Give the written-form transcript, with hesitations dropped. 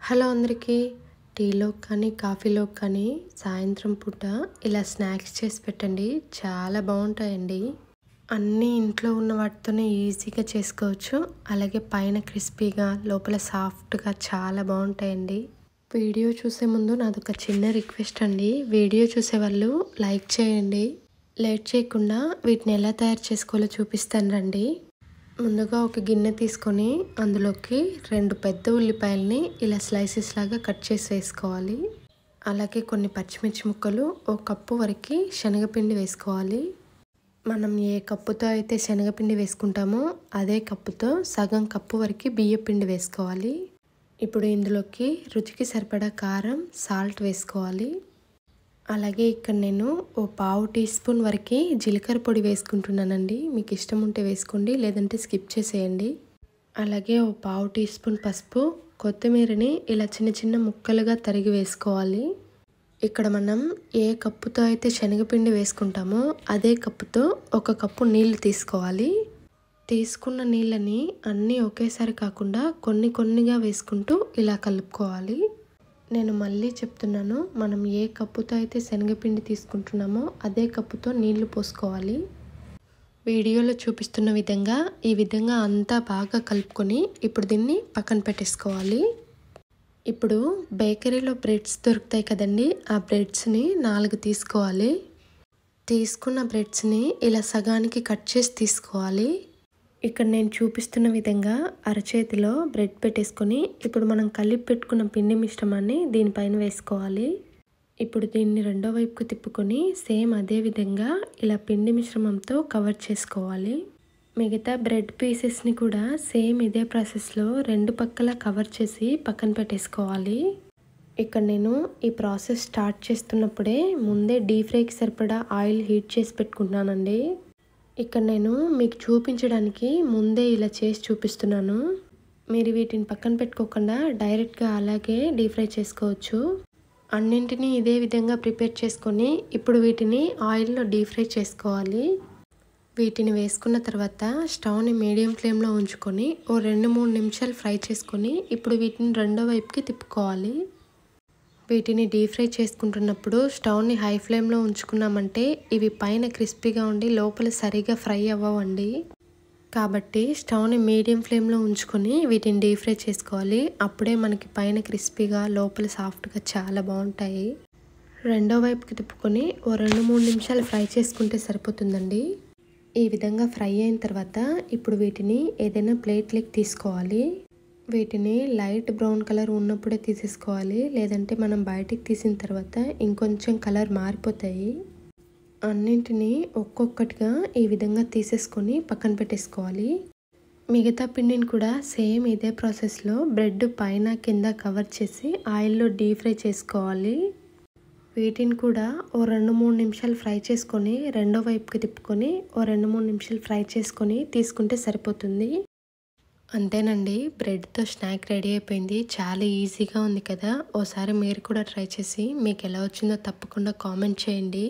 Hello అందరికీ. టీలో కానీ కాఫీలో కానీ సాయంత్రం పూట ఇలా స్నాక్స్ చేసి పెట్టండి, చాలా బాగుంటాయండి. అన్నీ ఇంట్లో ఉన్న వాటితోనే ఈజీగా చేసుకోవచ్చు. అలాగే పైన క్రిస్పీగా లోపల సాఫ్ట్గా చాలా బాగుంటాయండి. వీడియో చూసే ముందు నాదొక చిన్న రిక్వెస్ట్ అండి. వీడియో చూసేవాళ్ళు లైక్ చేయండి. లేట్ చేయకుండా వీటిని ఎలా తయారు చేసుకోవాలో చూపిస్తాను రండి. ముందుగా ఒక గిన్నె తీసుకొని అందులోకి 2 పెద్ద ఉల్లిపాయల్ని ఇలా స్లైసెస్ లాగా కట్ చేసి వేసుకోవాలి. అలాగే కొన్ని పచ్చిమిర్చి ముక్కలు, 1 కప్పు వరకు శనగపిండి వేసుకోవాలి. మనం ఏ కప్పుతో అయితే శనగపిండి వేసుకుంటామో అదే కప్పుతో సగం కప్పు వరకు బియ్యపిండి వేసుకోవాలి. ఇప్పుడు ఇందులోకి రుచికి సరిపడా కారం, సాల్ట్ వేసుకోవాలి. అలాగే ఇక్కడ నేను 1/2 టీ స్పూన్ వరకు జీలకర్ర పొడి వేసుకుంటున్నానండి. మీకు ఇష్టం ఉంటే వేసుకోండి, లేదంటే స్కిప్ చేసేయండి. అలాగే 1/2 టీ స్పూన్ పసుపు, కొత్తిమీరని ఇలా చిన్న చిన్న ముక్కలుగా తరిగి వేసుకోవాలి. ఇక్కడ మనం ఏ కప్పుతో అయితే శనగపిండి వేసుకుంటామో అదే కప్పుతో 1 కప్పు నీళ్లు తీసుకోవాలి. తీసుకున్న నీళ్ళని అన్నీ ఒకేసారి కాకుండా కొన్ని కొన్నిగా వేసుకుంటూ ఇలా కలుపుకోవాలి. నేను మళ్ళీ చెప్తున్నాను, మనం ఏ కప్పుతో అయితే శనగపిండి తీసుకుంటున్నామో అదే కప్పుతో నీళ్లు పోసుకోవాలి. వీడియోలో చూపిస్తున్న విధంగా ఈ విధంగా అంతా బాగా కలుపుకొని ఇప్పుడు దీన్ని పక్కన పెట్టేసుకోవాలి. ఇప్పుడు బేకరీలో బ్రెడ్స్ దొరుకుతాయి కదండి, ఆ బ్రెడ్స్ని 4 తీసుకోవాలి. తీసుకున్న బ్రెడ్స్ని ఇలా సగానికి కట్ చేసి తీసుకోవాలి. ఇక్కడ నేను చూపిస్తున్న విధంగా అరచేతిలో బ్రెడ్ పెట్టేసుకొని ఇప్పుడు మనం కలిపి పెట్టుకున్న పిండి మిశ్రమాన్ని దీనిపైన వేసుకోవాలి. ఇప్పుడు దీన్ని రెండో వైపుకు తిప్పుకొని సేమ్ అదే విధంగా ఇలా పిండి మిశ్రమంతో కవర్ చేసుకోవాలి. మిగతా బ్రెడ్ పీసెస్ని కూడా సేమ్ ఇదే ప్రాసెస్లో 2 పక్కల కవర్ చేసి పక్కన పెట్టేసుకోవాలి. ఇక్కడ నేను ఈ ప్రాసెస్ స్టార్ట్ చేస్తున్నప్పుడే ముందే డీప్ ఫ్రైకి సరిపడా ఆయిల్ హీట్ చేసి పెట్టుకుంటున్నానండి. ఇక్కడ నేను మీకు చూపించడానికి ముందే ఇలా చేసి చూపిస్తున్నాను. మీరు వీటిని పక్కన పెట్టుకోకుండా డైరెక్ట్గా అలాగే డీప్ ఫ్రై చేసుకోవచ్చు. అన్నింటినీ ఇదే విధంగా ప్రిపేర్ చేసుకొని ఇప్పుడు వీటిని ఆయిల్లో డీప్ ఫ్రై చేసుకోవాలి. వీటిని వేసుకున్న తర్వాత స్టవ్ని మీడియం ఫ్లేమ్లో ఉంచుకొని 2-3 నిమిషాలు ఫ్రై చేసుకొని ఇప్పుడు వీటిని రెండో వైపుకి తిప్పుకోవాలి. వీటిని డీప్ ఫ్రై చేసుకుంటున్నప్పుడు స్టవ్ని హై ఫ్లేమ్లో ఉంచుకున్నామంటే ఇవి పైన క్రిస్పీగా ఉండి లోపల సరిగా ఫ్రై అవ్వవండి. కాబట్టి స్టవ్ని మీడియం ఫ్లేమ్లో ఉంచుకొని వీటిని డీప్ ఫ్రై చేసుకోవాలి. అప్పుడే మనకి పైన క్రిస్పీగా లోపల సాఫ్ట్గా చాలా బాగుంటాయి. రెండో వైపుకి తిప్పుకొని 2-3 నిమిషాలు ఫ్రై చేసుకుంటే సరిపోతుందండి. ఈ విధంగా ఫ్రై అయిన తర్వాత ఇప్పుడు వీటిని ఏదైనా ప్లేట్లోకి తీసుకోవాలి. వీటిని లైట్ బ్రౌన్ కలర్ ఉన్నప్పుడే తీసేసుకోవాలి, లేదంటే మనం బయటికి తీసిన తర్వాత ఇంకొంచెం కలర్ మారిపోతాయి. అన్నింటినీ ఒక్కొక్కటిగా ఈ విధంగా తీసేసుకొని పక్కన పెట్టేసుకోవాలి. మిగతా పిండిని కూడా సేమ్ ఇదే ప్రాసెస్లో బ్రెడ్ పైన కింద కవర్ చేసి ఆయిల్లో డీప్ ఫ్రై చేసుకోవాలి. వీటిని కూడా 2-3 నిమిషాలు ఫ్రై చేసుకొని రెండో వైపుకి తిప్పుకొని 2-3 నిమిషాలు ఫ్రై చేసుకొని తీసుకుంటే సరిపోతుంది. అంతేనండి, బ్రెడ్తో స్నాక్ రెడీ అయిపోయింది. చాలా ఈజీగా ఉంది కదా. ఓసారి మీరు కూడా ట్రై చేసి మీకు ఎలా వచ్చిందో తప్పకుండా కామెంట్ చేయండి.